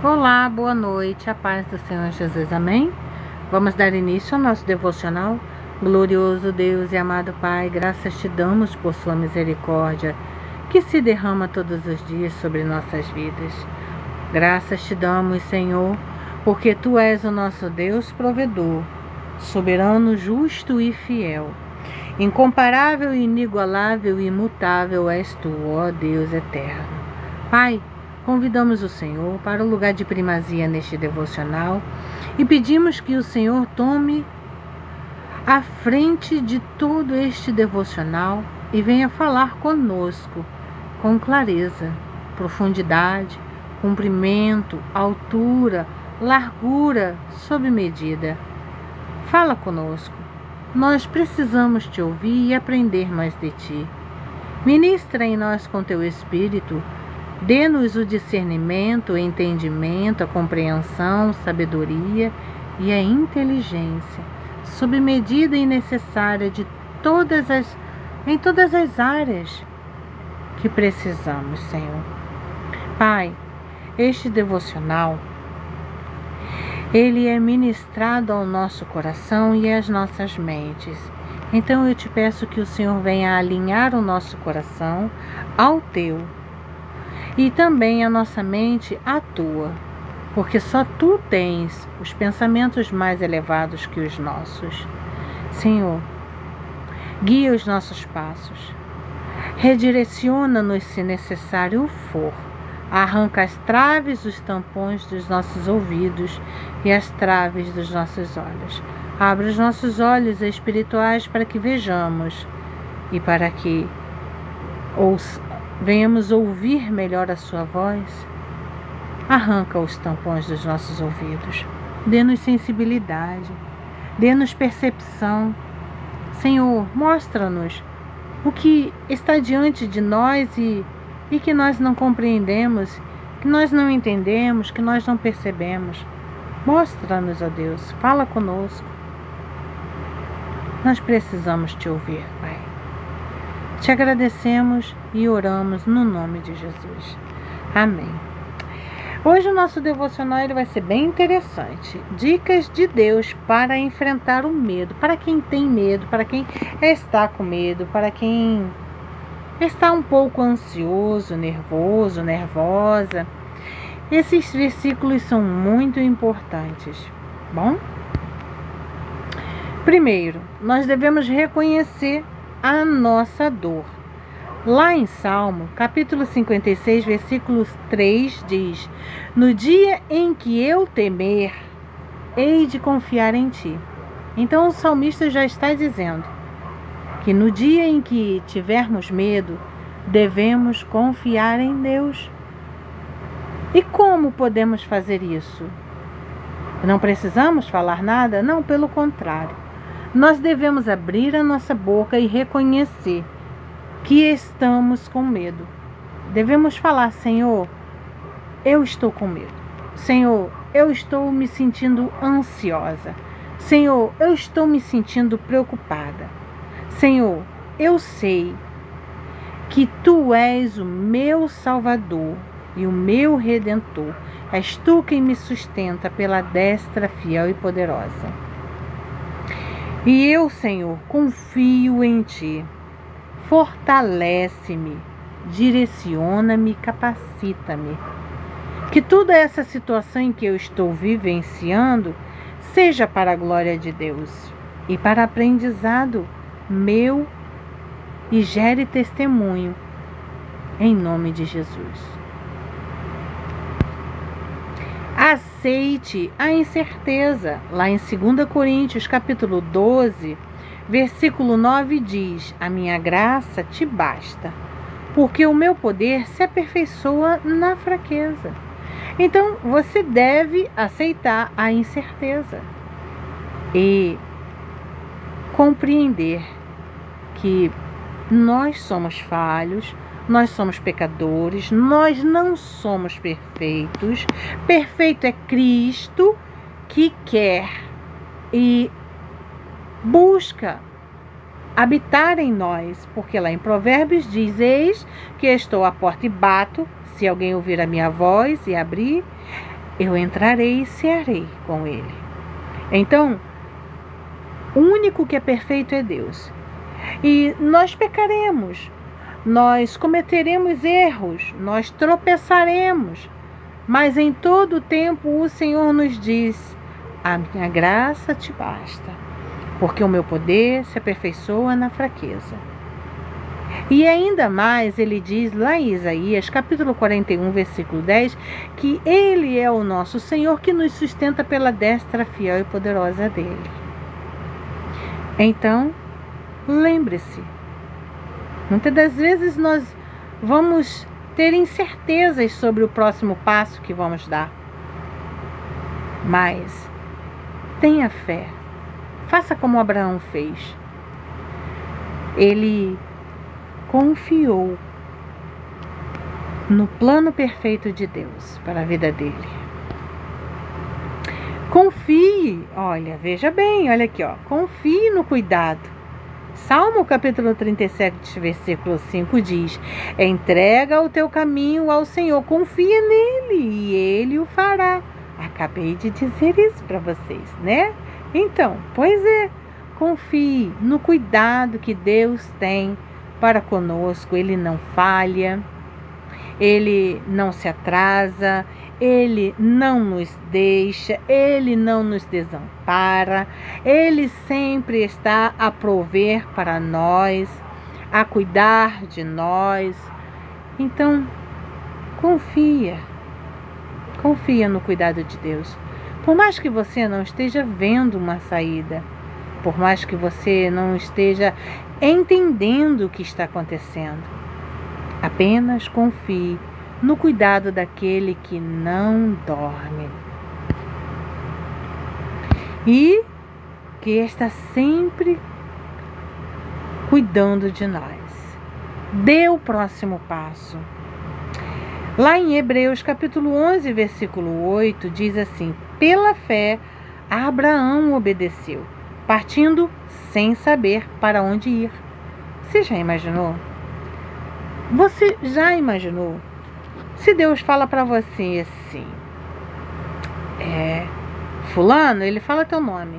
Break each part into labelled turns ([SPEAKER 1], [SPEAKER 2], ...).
[SPEAKER 1] Olá, boa noite, a paz do Senhor Jesus, amém? Vamos dar início ao nosso devocional. Glorioso Deus e amado Pai, graças te damos por sua misericórdia, que se derrama todos os dias sobre nossas vidas. Graças te damos, Senhor, porque tu és o nosso Deus provedor, soberano, justo e fiel. Incomparável, inigualável e imutável és tu, ó Deus eterno. Pai, convidamos o Senhor para o lugar de primazia neste devocional e pedimos que o Senhor tome a frente de todo este devocional e venha falar conosco com clareza, profundidade, comprimento, altura, largura, sob medida. Fala conosco. Nós precisamos te ouvir e aprender mais de ti. Ministra em nós com teu Espírito. Dê-nos o discernimento, o entendimento, a compreensão, sabedoria e a inteligência, sob medida e necessária em todas as áreas que precisamos, Senhor. Pai, este devocional, ele é ministrado ao nosso coração e às nossas mentes. Então eu te peço que o Senhor venha alinhar o nosso coração ao teu, e também a nossa mente à tua, porque só tu tens os pensamentos mais elevados que os nossos. Senhor, guia os nossos passos, redireciona-nos se necessário for, arranca as traves, os tampões dos nossos ouvidos e as traves dos nossos olhos. Abre os nossos olhos espirituais para que vejamos e para que venhamos ouvir melhor a sua voz. Arranca os tampões dos nossos ouvidos. Dê-nos sensibilidade. Dê-nos percepção. Senhor, mostra-nos o que está diante de nós e que nós não compreendemos, que nós não entendemos, que nós não percebemos. Mostra-nos, ó Deus. Fala conosco. Nós precisamos te ouvir, Pai. Te agradecemos e oramos no nome de Jesus. Amém. Hoje o nosso devocional ele vai ser bem interessante. Dicas de Deus para enfrentar o medo. Para quem tem medo, para quem está com medo, para quem está um pouco ansioso, nervoso, nervosa. Esses versículos são muito importantes. Bom? Primeiro, nós devemos reconhecer a nossa dor. Lá em Salmo, capítulo 56, versículo 3, diz: no dia em que eu temer, hei de confiar em ti. Então o salmista já está dizendo que no dia em que tivermos medo, devemos confiar em Deus. E como podemos fazer isso? Não precisamos falar nada? Não, pelo contrário. Nós devemos abrir a nossa boca e reconhecer que estamos com medo. Devemos falar: Senhor, eu estou com medo. Senhor, eu estou me sentindo ansiosa. Senhor, eu estou me sentindo preocupada. Senhor, eu sei que Tu és o meu Salvador e o meu Redentor. És Tu quem me sustenta pela destra fiel e poderosa. E eu, Senhor, confio em Ti. Fortalece-me, direciona-me, capacita-me. Que toda essa situação em que eu estou vivenciando seja para a glória de Deus e para aprendizado meu e gere testemunho em nome de Jesus. Aceite a incerteza. Lá em 2 Coríntios, capítulo 12, versículo 9 diz: a minha graça te basta, porque o meu poder se aperfeiçoa na fraqueza. Então, você deve aceitar a incerteza e compreender que nós somos falhos, nós somos pecadores, nós não somos perfeitos. Perfeito é Cristo, que quer e busca habitar em nós, porque lá em Provérbios diz: eis que estou à porta e bato, se alguém ouvir a minha voz e abrir, eu entrarei e cearei com ele. Então, o único que é perfeito é Deus. E nós pecaremos, nós cometeremos erros, nós tropeçaremos, mas em todo o tempo o Senhor nos diz: a minha graça te basta, porque o meu poder se aperfeiçoa na fraqueza. E ainda mais ele diz lá em Isaías, capítulo 41, versículo 10, que ele é o nosso Senhor que nos sustenta pela destra fiel e poderosa dele. Então, lembre-se, muitas das vezes nós vamos ter incertezas sobre o próximo passo que vamos dar. Mas tenha fé. Faça como Abraão fez. Ele confiou no plano perfeito de Deus para a vida dele. Confie, olha, veja bem, olha aqui, ó, confie no cuidado. Salmo capítulo 37, versículo 5 diz: entrega o teu caminho ao Senhor, confia nele e ele o fará. Acabei de dizer isso para vocês, né? Então, pois é, confie no cuidado que Deus tem para conosco. Ele não falha, ele não se atrasa, ele não nos deixa, ele não nos desampara, ele sempre está a prover para nós, a cuidar de nós. Então, confia no cuidado de Deus. Por mais que você não esteja vendo uma saída, por mais que você não esteja entendendo o que está acontecendo, apenas confie no cuidado daquele que não dorme e que está sempre cuidando de nós. Dê o próximo passo. Lá em Hebreus capítulo 11, versículo 8, diz assim: pela fé, Abraão obedeceu, partindo sem saber para onde ir. Você já imaginou? Você já imaginou? Se Deus fala para você assim, fulano, ele fala teu nome,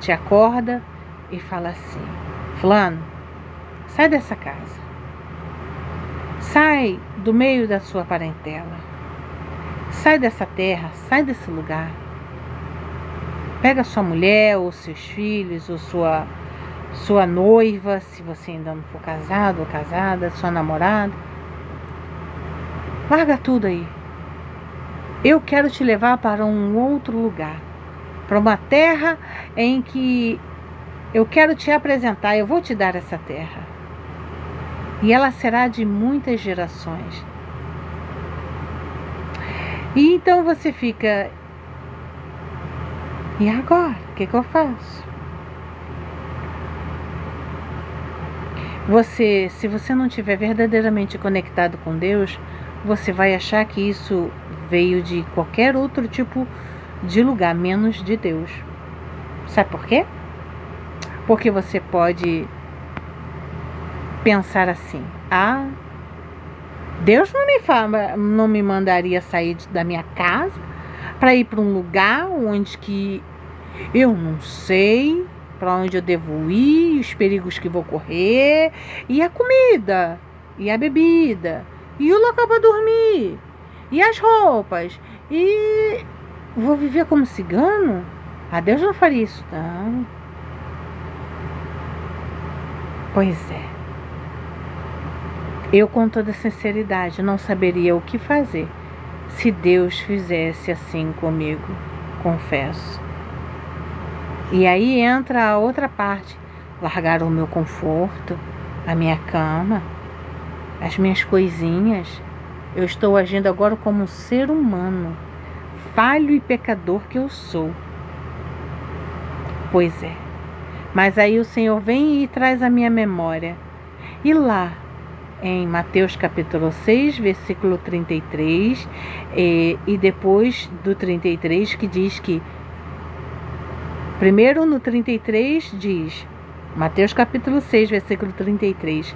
[SPEAKER 1] te acorda e fala assim: fulano, sai dessa casa, sai do meio da sua parentela, sai dessa terra, sai desse lugar, pega sua mulher ou seus filhos ou sua noiva, se você ainda não for casado ou casada, sua namorada, larga tudo aí. Eu quero te levar para um outro lugar, para uma terra em que eu quero te apresentar. Eu vou te dar essa terra e ela será de muitas gerações. E então você fica: e agora? O que eu faço? Se você não estiver verdadeiramente conectado com Deus, você vai achar que isso veio de qualquer outro tipo de lugar, menos de Deus. Sabe por quê? Porque você pode pensar assim: Deus não me mandaria sair da minha casa para ir para um lugar onde que eu não sei para onde eu devo ir, os perigos que vou correr, e a comida, e a bebida, e o local para dormir, e as roupas, e vou viver como cigano? Deus não faria isso, não. Pois é. Eu, com toda sinceridade, não saberia o que fazer se Deus fizesse assim comigo, confesso. E aí entra a outra parte: largar o meu conforto, a minha cama, as minhas coisinhas. Eu estou agindo agora como um ser humano, falho e pecador que eu sou. Pois é. Mas aí o Senhor vem e traz a minha memória. E lá, em Mateus capítulo 6, versículo 33, e depois do 33, que diz que, primeiro no 33 diz, Mateus capítulo 6, versículo 33,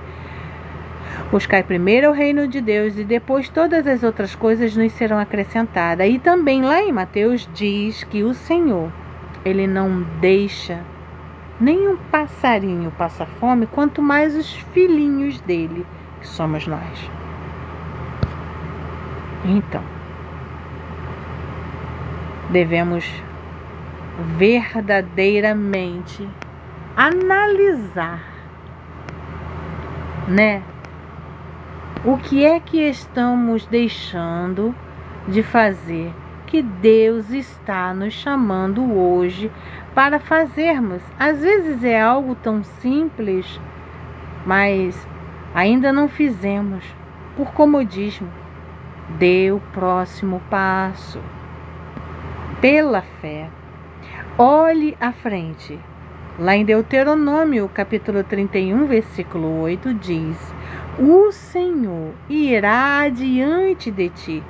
[SPEAKER 1] Buscai primeiro o reino de Deus e depois todas as outras coisas nos serão acrescentadas. E também lá em Mateus diz que o Senhor, Ele não deixa nenhum passarinho passar fome, quanto mais os filhinhos dele, que somos nós. Então, devemos verdadeiramente analisar, né? O que é que estamos deixando de fazer que Deus está nos chamando hoje para fazermos? Às vezes é algo tão simples, mas ainda não fizemos por comodismo. Dê o próximo passo pela fé. Olhe à frente. Lá em Deuteronômio, capítulo 31, versículo 8, diz: o Senhor irá adiante de ti.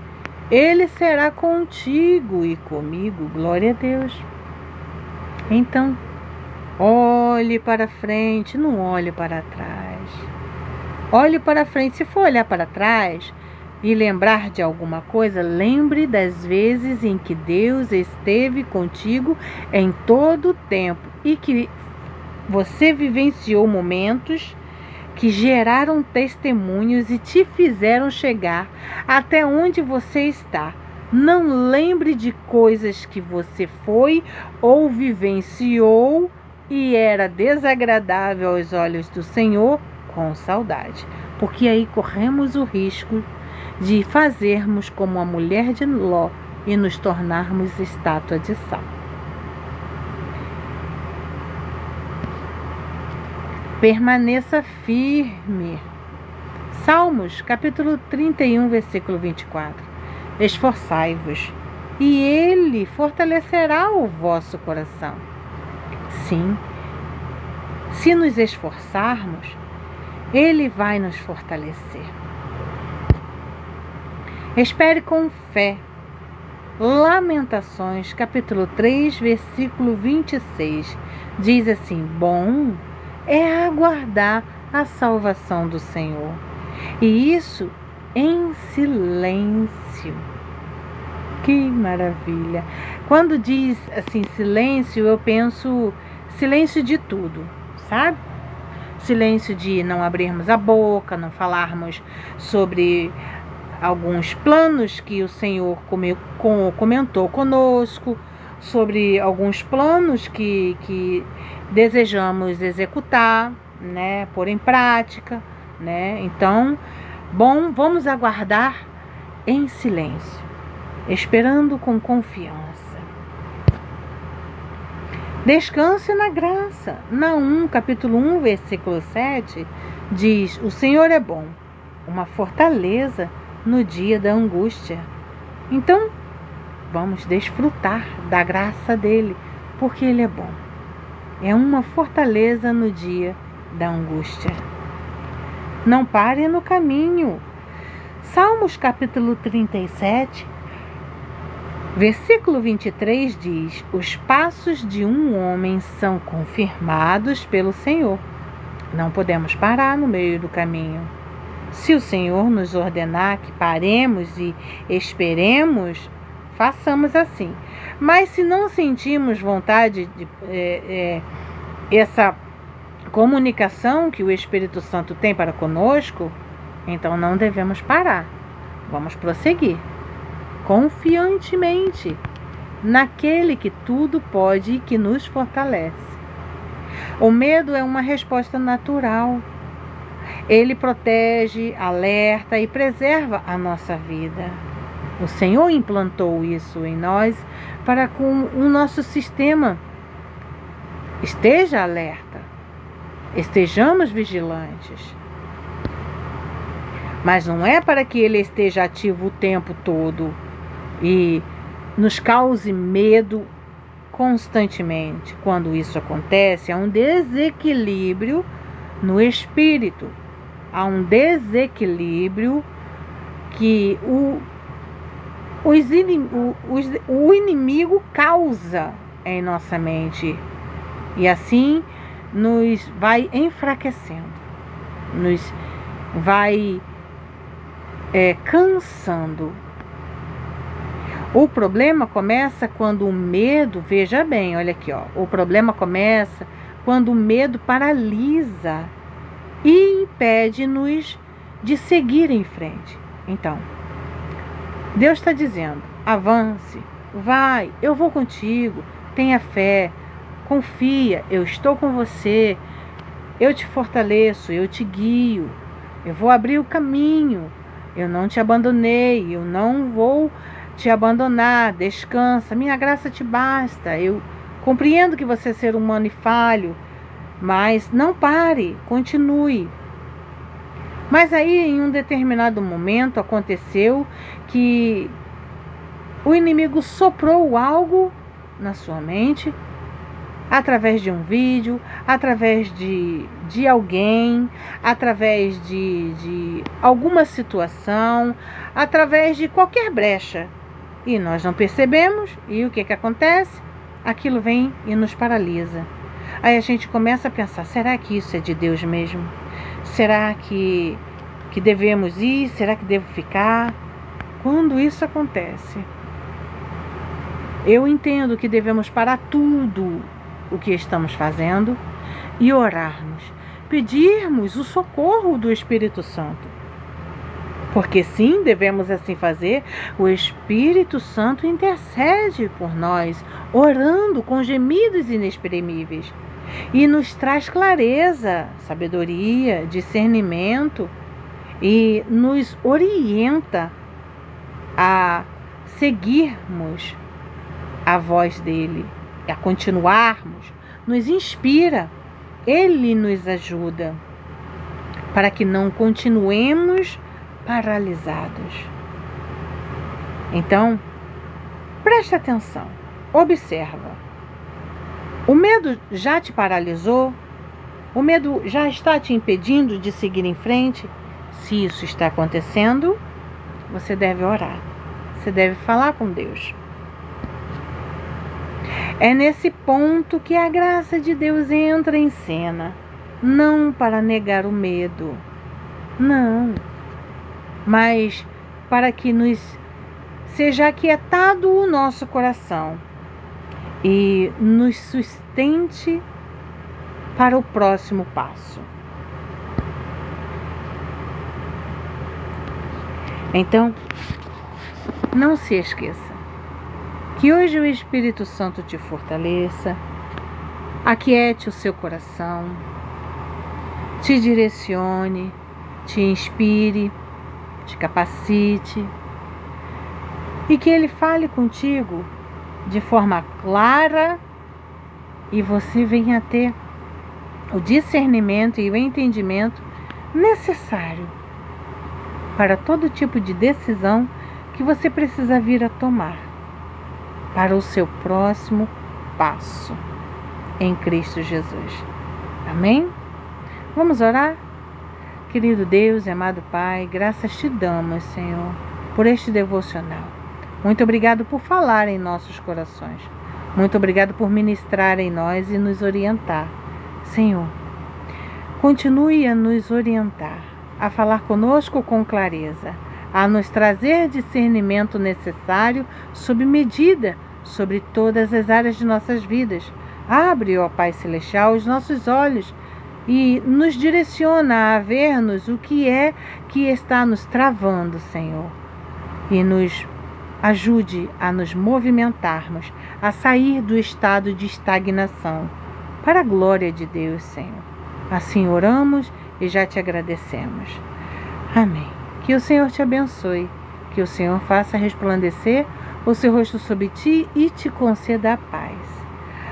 [SPEAKER 1] Ele será contigo e comigo. Glória a Deus. Então, olhe para frente, não olhe para trás. Olhe para frente. Se for olhar para trás e lembrar de alguma coisa, lembre das vezes em que Deus esteve contigo em todo o tempo e que você vivenciou momentos que geraram testemunhos e te fizeram chegar até onde você está. Não lembre de coisas que você foi ou vivenciou e era desagradável aos olhos do Senhor com saudade, porque aí corremos o risco de fazermos como a mulher de Ló e nos tornarmos estátua de sal. Permaneça firme. Salmos, capítulo 31, versículo 24. Esforçai-vos, e Ele fortalecerá o vosso coração. Sim, se nos esforçarmos, Ele vai nos fortalecer. Espere com fé. Lamentações, capítulo 3, versículo 26. Diz assim: bom é aguardar a salvação do Senhor, e isso em silêncio. Que maravilha! Quando diz assim silêncio, eu penso silêncio de tudo, sabe? Silêncio de não abrirmos a boca, não falarmos sobre alguns planos que o Senhor comentou conosco, sobre alguns planos que desejamos executar, né, pôr em prática, né? Então, bom, vamos aguardar em silêncio, esperando com confiança. Descanse na graça. Naum, capítulo 1, versículo 7, diz: o Senhor é bom, uma fortaleza no dia da angústia. Então, vamos desfrutar da graça dele, porque ele é bom. É uma fortaleza no dia da angústia. Não pare no caminho. Salmos capítulo 37, versículo 23 diz: os passos de um homem são confirmados pelo Senhor. Não podemos parar no meio do caminho. Se o Senhor nos ordenar que paremos e esperemos, façamos assim. Mas se não sentimos vontade de essa comunicação que o Espírito Santo tem para conosco, então não devemos parar. Vamos prosseguir confiantemente naquele que tudo pode e que nos fortalece. O medo é uma resposta natural. Ele protege, alerta e preserva a nossa vida. O Senhor implantou isso em nós para que o nosso sistema esteja alerta, estejamos vigilantes. Mas não é para que ele esteja ativo o tempo todo e nos cause medo constantemente. Quando isso acontece, há um desequilíbrio no espírito, há um desequilíbrio que o inimigo causa em nossa mente, e assim nos vai enfraquecendo, nos vai cansando. O problema começa quando o medo, veja bem, olha aqui, ó, o problema começa quando o medo paralisa e impede-nos de seguir em frente. Então, Deus está dizendo, avance, vai, eu vou contigo, tenha fé, confia, eu estou com você, eu te fortaleço, eu te guio, eu vou abrir o caminho, eu não te abandonei, eu não vou te abandonar, descansa, minha graça te basta, eu compreendo que você é ser humano e falho, mas não pare, continue. Mas aí, em um determinado momento, aconteceu que o inimigo soprou algo na sua mente, através de um vídeo, através de alguém, através de alguma situação, através de qualquer brecha. E nós não percebemos, e o que acontece? Aquilo vem e nos paralisa. Aí a gente começa a pensar, será que isso é de Deus mesmo? Será que devemos ir? Será que devo ficar? Quando isso acontece, eu entendo que devemos parar tudo o que estamos fazendo e orarmos, pedirmos o socorro do Espírito Santo. Porque sim, devemos assim fazer, o Espírito Santo intercede por nós, orando com gemidos inexprimíveis, e nos traz clareza, sabedoria, discernimento, e nos orienta a seguirmos a voz dele, a continuarmos, nos inspira, ele nos ajuda, para que não continuemos paralisados. Então, preste atenção, observa. O medo já te paralisou? O medo já está te impedindo de seguir em frente? Se isso está acontecendo, você deve orar. Você deve falar com Deus. É nesse ponto que a graça de Deus entra em cena. Não para negar o medo. Não. Mas para que nos seja aquietado o nosso coração e nos sustente para o próximo passo. Então, não se esqueça que hoje o Espírito Santo te fortaleça, aquiete o seu coração, te direcione, te inspire, te capacite e que Ele fale contigo de forma clara e você venha a ter o discernimento e o entendimento necessário para todo tipo de decisão que você precisa vir a tomar para o seu próximo passo em Cristo Jesus. Amém? Vamos orar? Querido Deus e amado Pai, graças te damos, Senhor, por este devocional. Muito obrigado por falar em nossos corações. Muito obrigado por ministrar em nós e nos orientar. Senhor, continue a nos orientar, a falar conosco com clareza, a nos trazer discernimento necessário sob medida, sobre todas as áreas de nossas vidas. Abre, ó Pai Celestial, os nossos olhos e nos direciona a vermos o que é que está nos travando, Senhor. E nos ajude a nos movimentarmos, a sair do estado de estagnação, para a glória de Deus, Senhor. Assim oramos e já te agradecemos. Amém. Que o Senhor te abençoe, que o Senhor faça resplandecer o seu rosto sobre ti e te conceda a paz.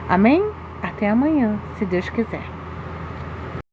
[SPEAKER 1] Amém? Até amanhã, se Deus quiser.